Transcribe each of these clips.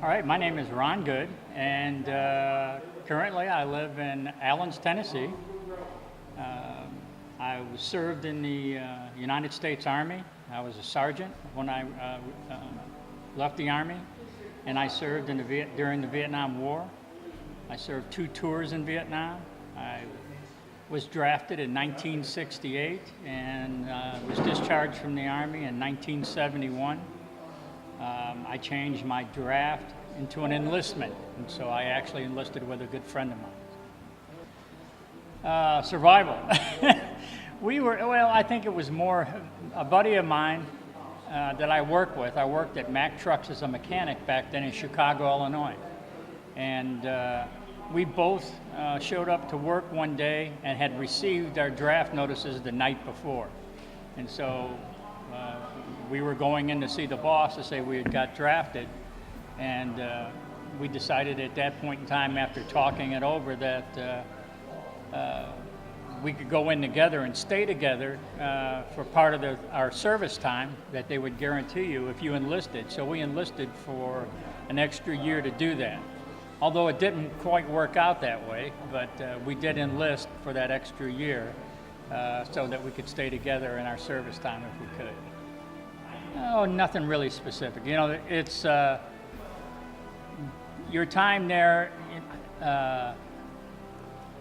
All right, my name is Ron Good, and currently I live in Allen's, Tennessee. I was served in the United States Army. I was a sergeant when I left the Army, and I served during the Vietnam War. I served 2 tours in Vietnam. I was drafted in 1968 and was discharged from the Army in 1971. I changed my draft into an enlistment, and so I actually enlisted with a good friend of mine. Survival. I think it was more a buddy of mine that I worked with. I worked at Mack Trucks as a mechanic back then in Chicago, Illinois. And we both showed up to work one day and had received our draft notices the night before. And so we were going in to see the boss to say we had got drafted, and we decided at that point in time, after talking it over, that we could go in together and stay together for part of our service time that they would guarantee you if you enlisted. So we enlisted for an extra year to do that. Although it didn't quite work out that way, but we did enlist for that extra year so that we could stay together in our service time if we could. Oh, nothing really specific. You know, it's your time there.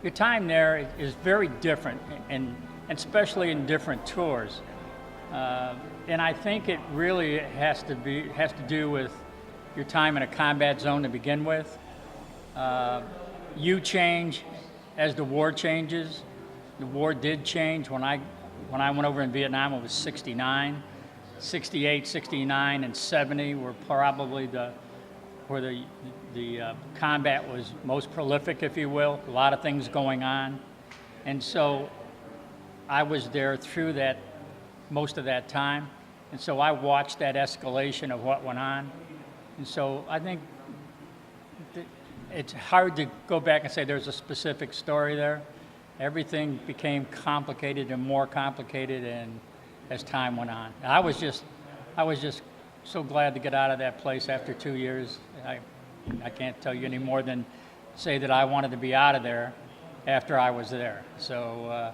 Your time there is very different, and especially in different tours. And I think it really has to do with your time in a combat zone to begin with. You change as the war changes. The war did change. When I went over in Vietnam, it was 69. 68, 69, and 70 were probably where the combat was most prolific, if you will. A lot of things going on. And so I was there through that, most of that time. And so I watched that escalation of what went on. And so I think it's hard to go back and say there's a specific story there. Everything became complicated and more complicated and as time went on. I was just so glad to get out of that place after 2 years. I can't tell you any more than say that I wanted to be out of there after I was there. So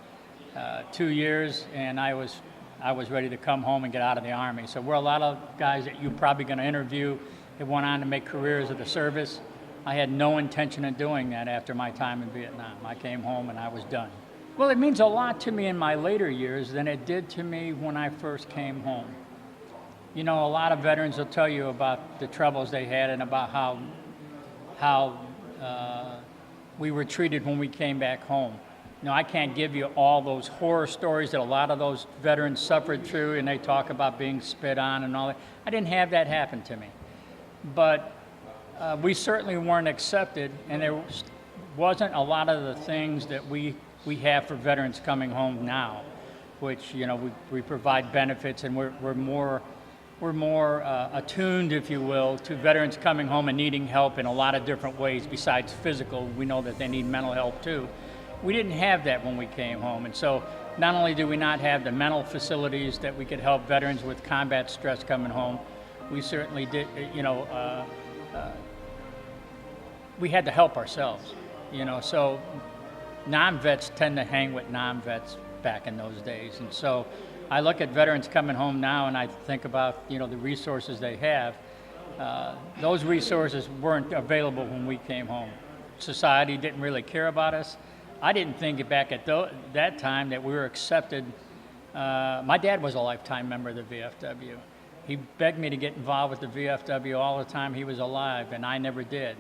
2 years, and I was ready to come home and get out of the Army. So we're a lot of guys that you're probably going to interview that went on to make careers of the service. I had no intention of doing that after my time in Vietnam. I came home and I was done. Well, it means a lot to me in my later years than it did to me when I first came home. You know, a lot of veterans will tell you about the troubles they had and about how we were treated when we came back home. You know, I can't give you all those horror stories that a lot of those veterans suffered through, and they talk about being spit on and all that. I didn't have that happen to me. But we certainly weren't accepted, and there wasn't a lot of the things that we have for veterans coming home now, which, you know, we provide benefits, and we're more attuned, if you will, to veterans coming home and needing help in a lot of different ways besides physical. We know that they need mental help too. We didn't have that when we came home, and so not only do we not have the mental facilities that we could help veterans with combat stress coming home, we certainly did, you know, we had to help ourselves, you know, so non-vets tend to hang with non-vets back in those days. And so I look at veterans coming home now and I think about, you know, the resources they have. Those resources weren't available when we came home. Society didn't really care about us. I didn't think back at that time that we were accepted. My dad was a lifetime member of the VFW. He begged me to get involved with the VFW all the time he was alive, and I never did.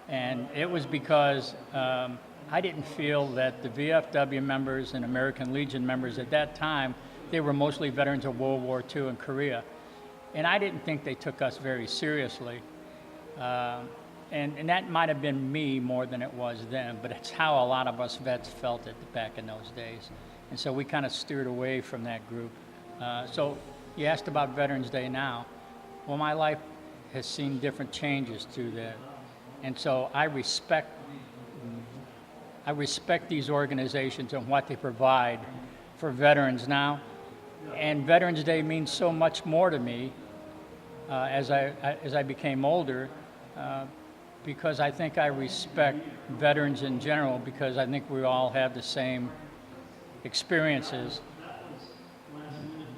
And it was because I didn't feel that the VFW members and American Legion members at that time, they were mostly veterans of World War II and Korea. And I didn't think they took us very seriously. And that might have been me more than it was them, but it's how a lot of us vets felt it back in those days. And so we kind of steered away from that group. So you asked about Veterans Day now. Well, my life has seen different changes through that. And so I respect these organizations and what they provide for veterans now. And Veterans Day means so much more to me as I became older. because I think I respect veterans in general, because I think we all have the same experiences,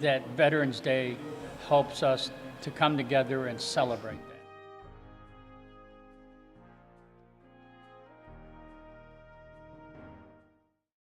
that Veterans Day helps us to come together and celebrate.